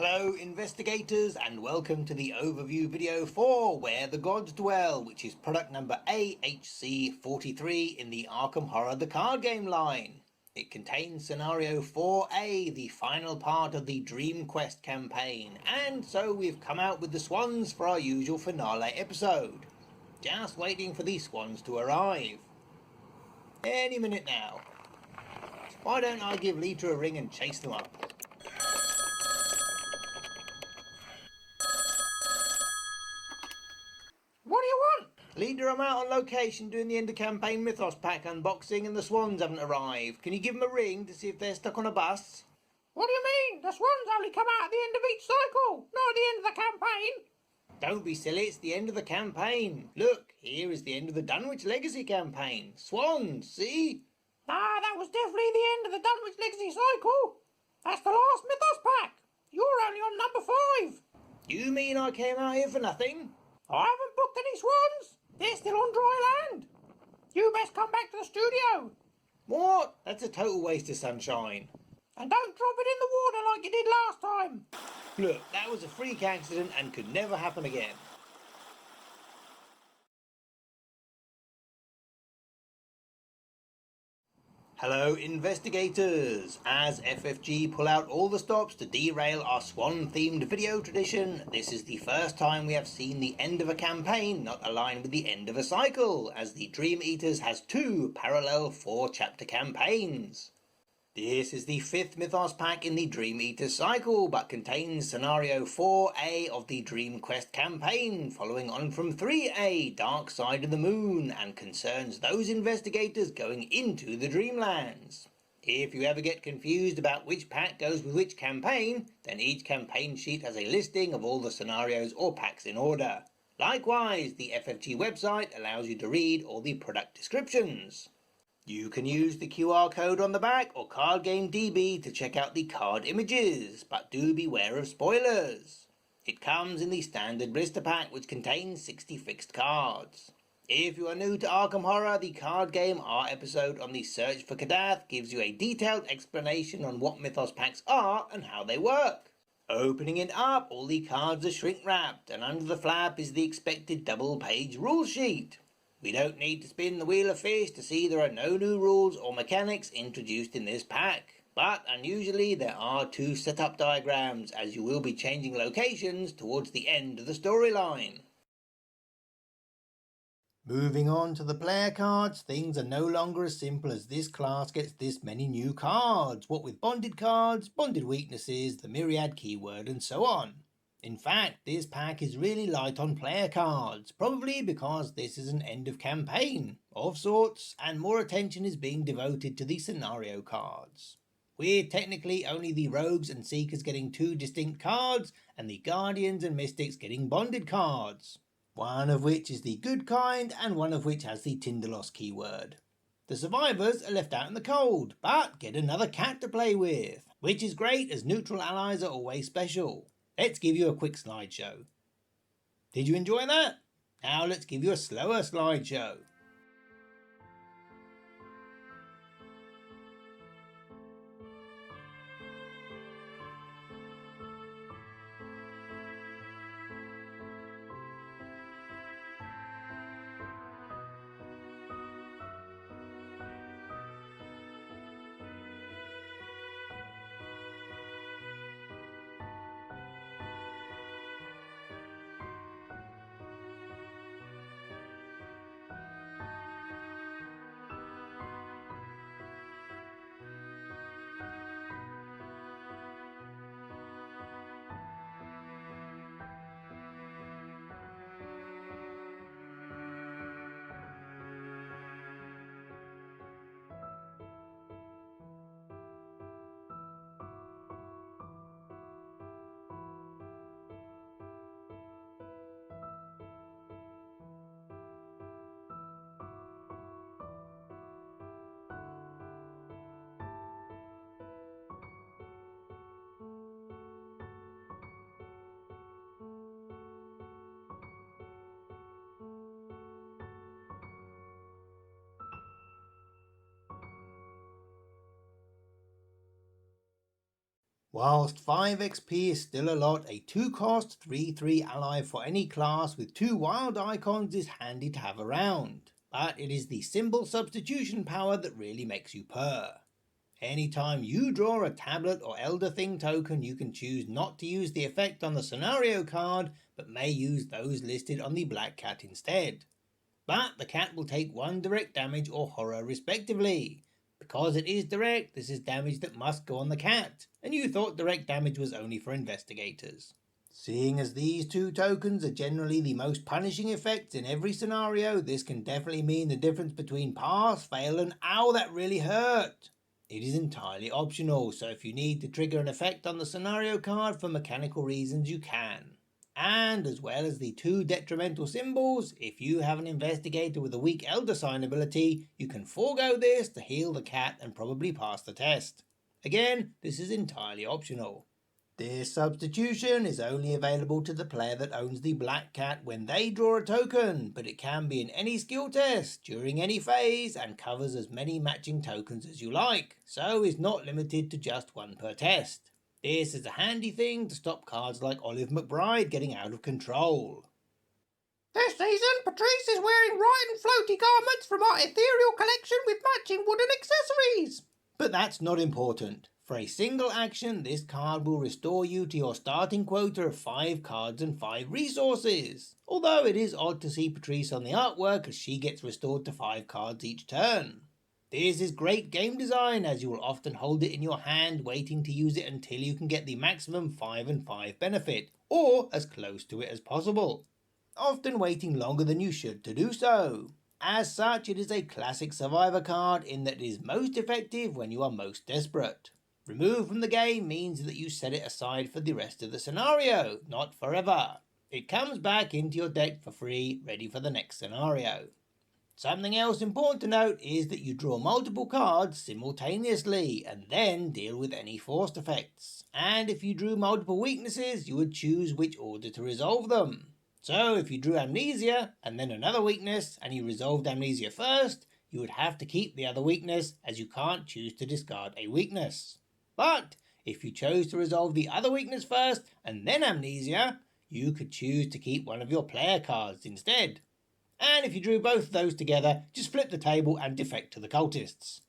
Hello investigators, and welcome to the overview video for Where the Gods Dwell, which is product number AHC43 in the Arkham Horror the card game line. It contains scenario 4A, the final part of the Dream Quest campaign, and so we've come out with the swans for our usual finale episode. Just waiting for these swans to arrive. Any minute now. Why don't I give Lita a ring and chase them up? What do you want? Leader, I'm out on location doing the end of campaign Mythos pack unboxing and the swans haven't arrived. Can you give them a ring to see if they're stuck on a bus? What do you mean? The swans only come out at the end of each cycle, not at the end of the campaign. Don't be silly, it's the end of the campaign. Look, here is the end of the Dunwich Legacy campaign. Swans, see? Nah, that was definitely the end of the Dunwich Legacy cycle. That's the last Mythos pack. You're only on number 5. You mean I came out here for nothing? I haven't booked any swans. They're still on dry land. You best come back to the studio. What? That's a total waste of sunshine. And don't drop it in the water like you did last time. Look, that was a freak accident and could never happen again. Hello investigators! As FFG pull out all the stops to derail our swan-themed video tradition, this is the first time we have seen the end of a campaign not aligned with the end of a cycle, as the Dream Eaters has 2 parallel 4-chapter campaigns. This is the 5th Mythos pack in the Dream Eater cycle, but contains scenario 4A of the Dream Quest campaign, following on from 3A, Dark Side of the Moon, and concerns those investigators going into the Dreamlands. If you ever get confused about which pack goes with which campaign, then each campaign sheet has a listing of all the scenarios or packs in order. Likewise, the FFG website allows you to read all the product descriptions. You can use the QR code on the back or Card Game DB to check out the card images, but do beware of spoilers. It comes in the standard blister pack, which contains 60 fixed cards. If you are new to Arkham Horror, the card game R episode on the search for Kadath gives you a detailed explanation on what Mythos packs are and how they work. Opening it up, all the cards are shrink wrapped, and under the flap is the expected double-page rule sheet. We don't need to spin the wheel of fish to see there are no new rules or mechanics introduced in this pack. But unusually there are 2 setup diagrams, as you will be changing locations towards the end of the storyline. Moving on to the player cards, things are no longer as simple as this class gets this many new cards, what with bonded cards, bonded weaknesses, the myriad keyword and so on. In fact, this pack is really light on player cards, probably because this is an end of campaign, of sorts, and more attention is being devoted to the scenario cards. We're technically only the rogues and seekers getting 2 distinct cards, and the guardians and mystics getting bonded cards. One of which is the good kind, and one of which has the Tinderloss keyword. The survivors are left out in the cold, but get another cat to play with, which is great as neutral allies are always special. Let's give you a quick slideshow. Did you enjoy that? Now let's give you a slower slideshow. Whilst 5 XP is still a lot, a 2-cost 3/3 ally for any class with 2 wild icons is handy to have around, but it is the symbol substitution power that really makes you purr. Anytime you draw a tablet or Elder Thing token, you can choose not to use the effect on the scenario card, but may use those listed on the black cat instead. But the cat will take 1 direct damage or horror respectively. Because it is direct, this is damage that must go on the cat, and you thought direct damage was only for investigators. Seeing as these 2 tokens are generally the most punishing effects in every scenario, this can definitely mean the difference between pass, fail and ow that really hurt. It is entirely optional, so if you need to trigger an effect on the scenario card for mechanical reasons, you can. And as well as the 2 detrimental symbols, if you have an investigator with a weak elder sign ability, you can forego this to heal the cat and probably pass the test. Again, this is entirely optional. This substitution is only available to the player that owns the black cat when they draw a token, but it can be in any skill test, during any phase, and covers as many matching tokens as you like, so is not limited to just 1 per test. This is a handy thing to stop cards like Olive McBride getting out of control. This season, Patrice is wearing white and floaty garments from our ethereal collection with matching wooden accessories. But that's not important. For a single action, this card will restore you to your starting quota of 5 cards and 5 resources. Although it is odd to see Patrice on the artwork as she gets restored to 5 cards each turn. This is great game design as you will often hold it in your hand waiting to use it until you can get the maximum 5 and 5 benefit, or as close to it as possible. Often waiting longer than you should to do so. As such, it is a classic survivor card in that it is most effective when you are most desperate. Removed from the game means that you set it aside for the rest of the scenario, not forever. It comes back into your deck for free, ready for the next scenario. Something else important to note is that you draw multiple cards simultaneously and then deal with any forced effects. And if you drew multiple weaknesses, you would choose which order to resolve them. So if you drew Amnesia and then another weakness and you resolved Amnesia first, you would have to keep the other weakness as you can't choose to discard a weakness. But if you chose to resolve the other weakness first and then Amnesia, you could choose to keep one of your player cards instead. And if you drew both of those together, just flip the table and defect to the cultists.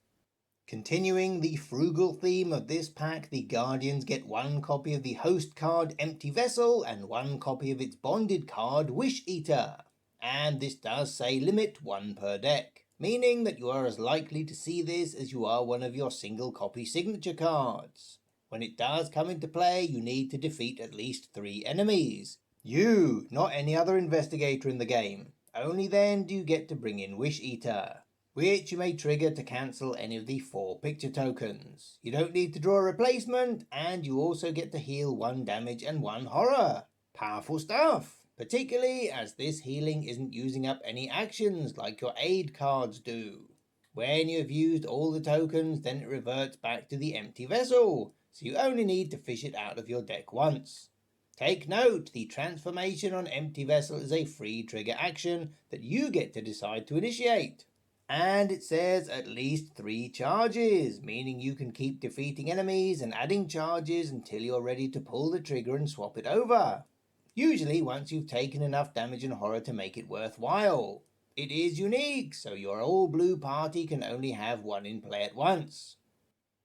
Continuing the frugal theme of this pack, the Guardians get 1 copy of the host card Empty Vessel and 1 copy of its bonded card Wish Eater. And this does say limit 1 per deck, meaning that you are as likely to see this as you are one of your single copy signature cards. When it does come into play, you need to defeat at least 3 enemies. You, not any other investigator in the game. Only then do you get to bring in Wish Eater, which you may trigger to cancel any of the 4 picture tokens. You don't need to draw a replacement, and you also get to heal 1 damage and 1 horror. Powerful stuff, particularly as this healing isn't using up any actions like your aid cards do. When you have used all the tokens, then it reverts back to the empty vessel, so you only need to fish it out of your deck once. Take note, the transformation on Empty Vessel is a free trigger action that you get to decide to initiate. And it says at least 3 charges, meaning you can keep defeating enemies and adding charges until you're ready to pull the trigger and swap it over. Usually once you've taken enough damage and horror to make it worthwhile. It is unique, so your all blue party can only have 1 in play at once.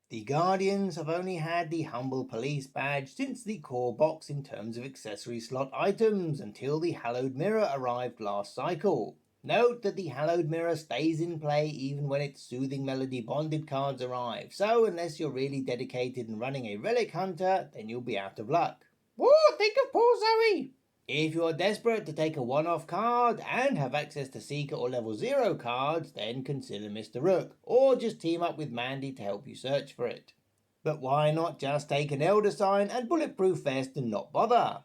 The Guardians have only had the Humble Police badge since the core box in terms of accessory slot items until the Hallowed Mirror arrived last cycle. Note that the Hallowed Mirror stays in play even when its Soothing Melody bonded cards arrive, so unless you're really dedicated and running a Relic Hunter, then you'll be out of luck. Whoa, think of poor Zoe! If you're desperate to take a one-off card and have access to Seeker or level 0 cards, then consider Mr. Rook, or just team up with Mandy to help you search for it. But why not just take an Elder Sign and Bulletproof Vest and not bother?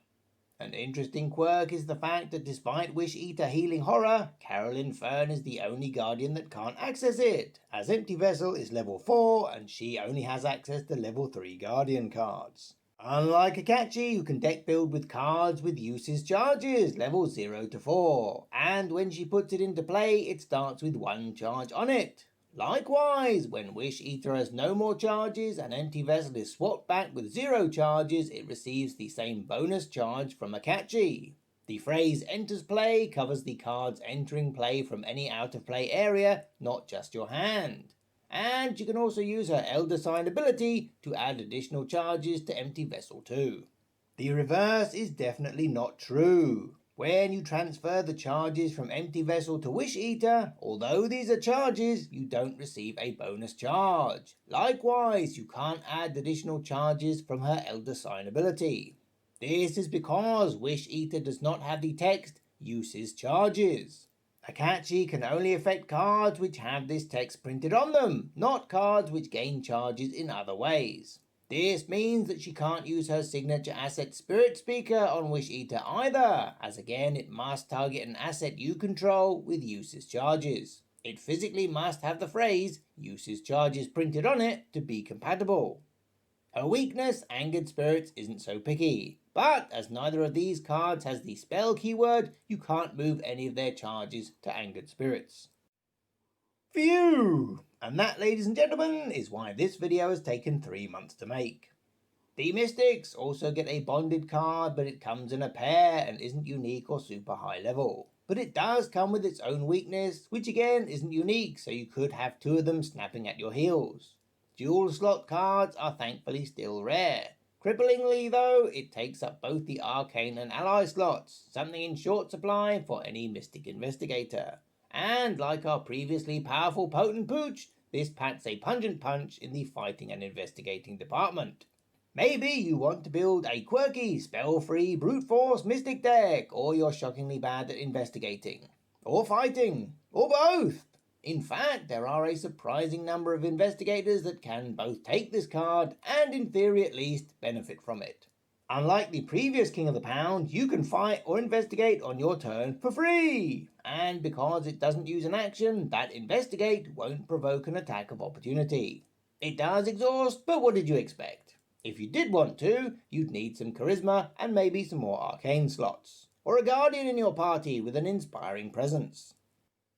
An interesting quirk is the fact that despite Wish Eater healing horror, Carolyn Fern is the only Guardian that can't access it, as Empty Vessel is level 4 and she only has access to level 3 Guardian cards. Unlike Akachi, who can deck build with cards with uses charges, level 0 to 4, and when she puts it into play, it starts with 1 charge on it. Likewise, when Wish Eater has no more charges and empty vessel is swapped back with 0 charges, it receives the same bonus charge from Akachi. The phrase enters play covers the cards entering play from any out of play area, not just your hand. And you can also use her Elder Sign ability to add additional charges to empty vessel too. The reverse is definitely not true. When you transfer the charges from empty vessel to Wish Eater, although these are charges, you don't receive a bonus charge. Likewise, you can't add additional charges from her Elder Sign ability. This is because Wish Eater does not have the text uses charges. Akachi can only affect cards which have this text printed on them, not cards which gain charges in other ways. This means that she can't use her signature asset Spirit Speaker on Wish Eater either, as again it must target an asset you control with uses charges. It physically must have the phrase uses charges printed on it to be compatible. Her weakness, Angered Spirits, isn't so picky, but as neither of these cards has the spell keyword, you can't move any of their charges to Angered Spirits. Phew! And that, ladies and gentlemen, is why this video has taken 3 months to make. The Mystics also get a bonded card, but it comes in a pair and isn't unique or super high level. But it does come with its own weakness, which again isn't unique, so you could have 2 of them snapping at your heels. Dual slot cards are thankfully still rare. Cripplingly though, it takes up both the Arcane and Ally slots, something in short supply for any Mystic Investigator. And like our previously powerful Potent Pooch, this packs a pungent punch in the fighting and investigating department. Maybe you want to build a quirky, spell-free, brute force Mystic deck, or you're shockingly bad at investigating. Or fighting. Or both. In fact, there are a surprising number of investigators that can both take this card and, in theory at least, benefit from it. Unlike the previous King of the Pound, you can fight or investigate on your turn for free. And because it doesn't use an action, that investigate won't provoke an attack of opportunity. It does exhaust, but what did you expect? If you did want to, you'd need some charisma and maybe some more arcane slots. Or a guardian in your party with an inspiring presence.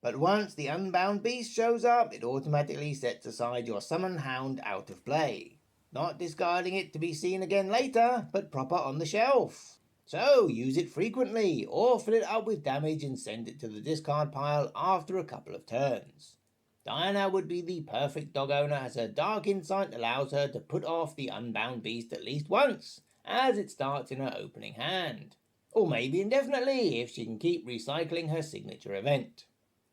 But once the Unbound Beast shows up, it automatically sets aside your Summon Hound out of play. Not discarding it to be seen again later, but proper on the shelf. So use it frequently, or fill it up with damage and send it to the discard pile after a couple of turns. Diana would be the perfect dog owner as her Dark Insight allows her to put off the Unbound Beast at least once, as it starts in her opening hand. Or maybe indefinitely if she can keep recycling her signature event.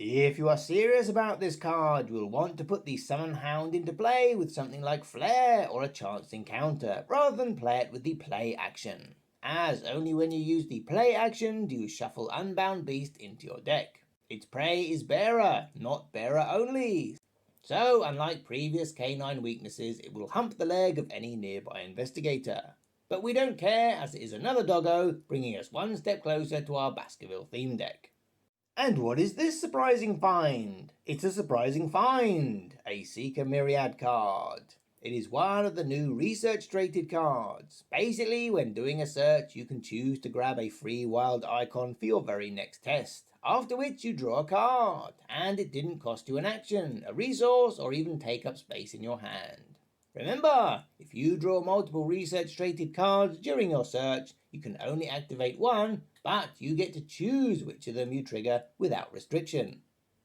If you are serious about this card, you will want to put the Summon Hound into play with something like Flare or a Chance Encounter, rather than play it with the play action, as only when you use the play action do you shuffle Unbound Beast into your deck. Its prey is bearer, not bearer only. So, unlike previous canine weaknesses, it will hump the leg of any nearby investigator. But we don't care, as it is another doggo, bringing us one step closer to our Baskerville theme deck. And what is this surprising find? It's a surprising find! A Seeker Myriad card. It is one of the new research-rated cards. Basically, when doing a search, you can choose to grab a free wild icon for your very next test, after which you draw a card, and it didn't cost you an action, a resource, or even take up space in your hand. Remember, if you draw multiple research-rated cards during your search, you can only activate one, but you get to choose which of them you trigger without restriction.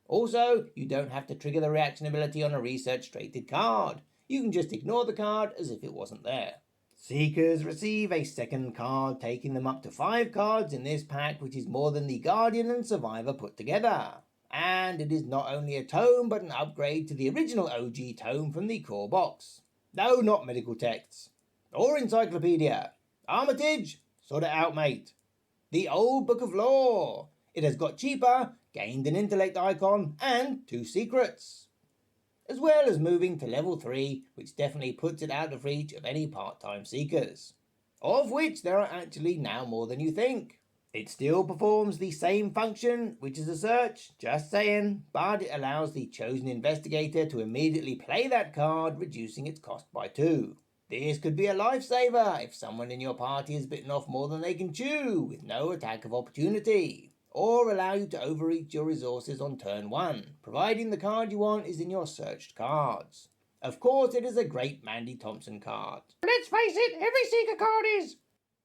Also, you don't have to trigger the reaction ability on a research-rated card. You can just ignore the card as if it wasn't there. Seekers receive a second card, taking them up to 5 cards in this pack, which is more than the Guardian and Survivor put together. And it is not only a tome, but an upgrade to the original OG tome from the core box. No, not medical texts. Or encyclopedia. Armitage, sort it out, mate. The Old Book of Lore. It has got cheaper, gained an intellect icon, and 2 secrets. As well as moving to level 3, which definitely puts it out of reach of any part-time seekers. Of which there are actually now more than you think. It still performs the same function, which is a search, just saying, but it allows the chosen investigator to immediately play that card, reducing its cost by 2. This could be a lifesaver if someone in your party has bitten off more than they can chew, with no attack of opportunity. or allow you to overreach your resources on turn 1, providing the card you want is in your searched cards. Of course, it is a great Mandy Thompson card. Let's face it, every Seeker card is.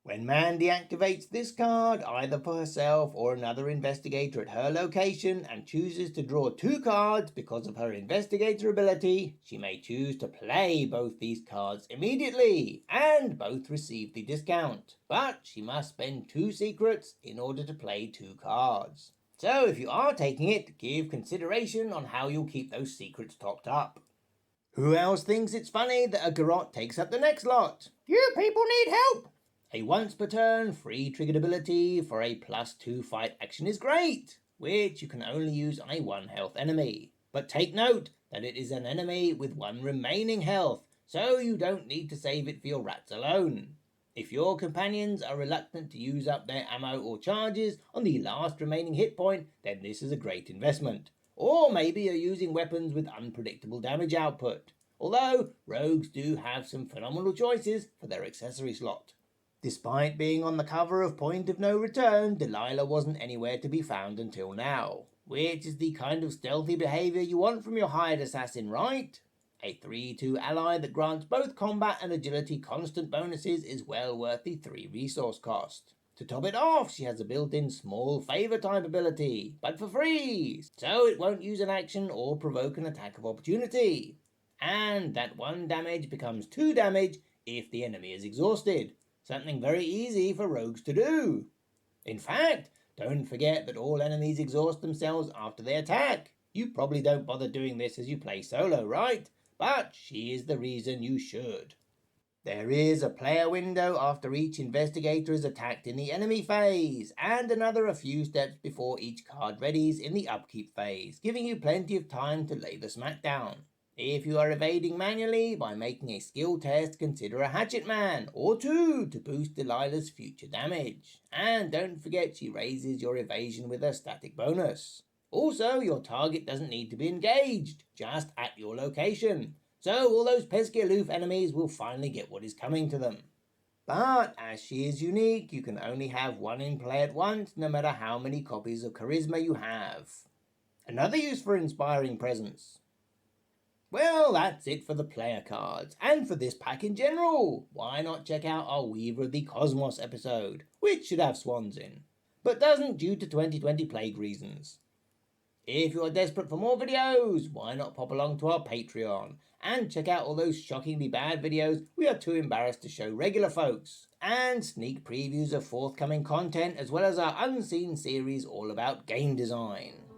When Mandy activates this card, either for herself or another investigator at her location, and chooses to draw 2 cards because of her investigator ability, she may choose to play both these cards immediately, and both receive the discount. But she must spend 2 secrets in order to play 2 cards. So if you are taking it, give consideration on how you'll keep those secrets topped up. Who else thinks it's funny that a garrote takes up the next lot? You people need help. A once per turn free triggered ability for a +2 fight action is great, which you can only use on a 1 health enemy. But take note that it is an enemy with 1 remaining health, so you don't need to save it for your rats alone. If your companions are reluctant to use up their ammo or charges on the last remaining hit point, then this is a great investment. Or maybe you're using weapons with unpredictable damage output, although rogues do have some phenomenal choices for their accessory slot. Despite being on the cover of Point of No Return, Delilah wasn't anywhere to be found until now, which is the kind of stealthy behaviour you want from your hired assassin, right? A 3/2 ally that grants both combat and agility constant bonuses is well worth the 3 resource cost. To top it off, she has a built-in small favour type ability, but for free, so it won't use an action or provoke an attack of opportunity. And that 1 damage becomes 2 damage if the enemy is exhausted. Something very easy for rogues to do. In fact, don't forget that all enemies exhaust themselves after they attack. You probably don't bother doing this as you play solo, right? But she is the reason you should. There is a player window after each investigator is attacked in the enemy phase, and another a few steps before each card readies in the upkeep phase, giving you plenty of time to lay the smackdown. If you are evading manually by making a skill test, consider a Hatchet Man or 2 to boost Delilah's future damage. And don't forget she raises your evasion with a static bonus. Also, your target doesn't need to be engaged, just at your location. So all those pesky aloof enemies will finally get what is coming to them. But as she is unique, you can only have 1 in play at once, no matter how many copies of Charisma you have. Another use for Inspiring Presence. Well, that's it for the player cards, and for this pack in general. Why not check out our Weaver of the Cosmos episode, which should have swans in, but doesn't due to 2020 plague reasons. If you are desperate for more videos, why not pop along to our Patreon, and check out all those shockingly bad videos we are too embarrassed to show regular folks, and sneak previews of forthcoming content as well as our Unseen series all about game design.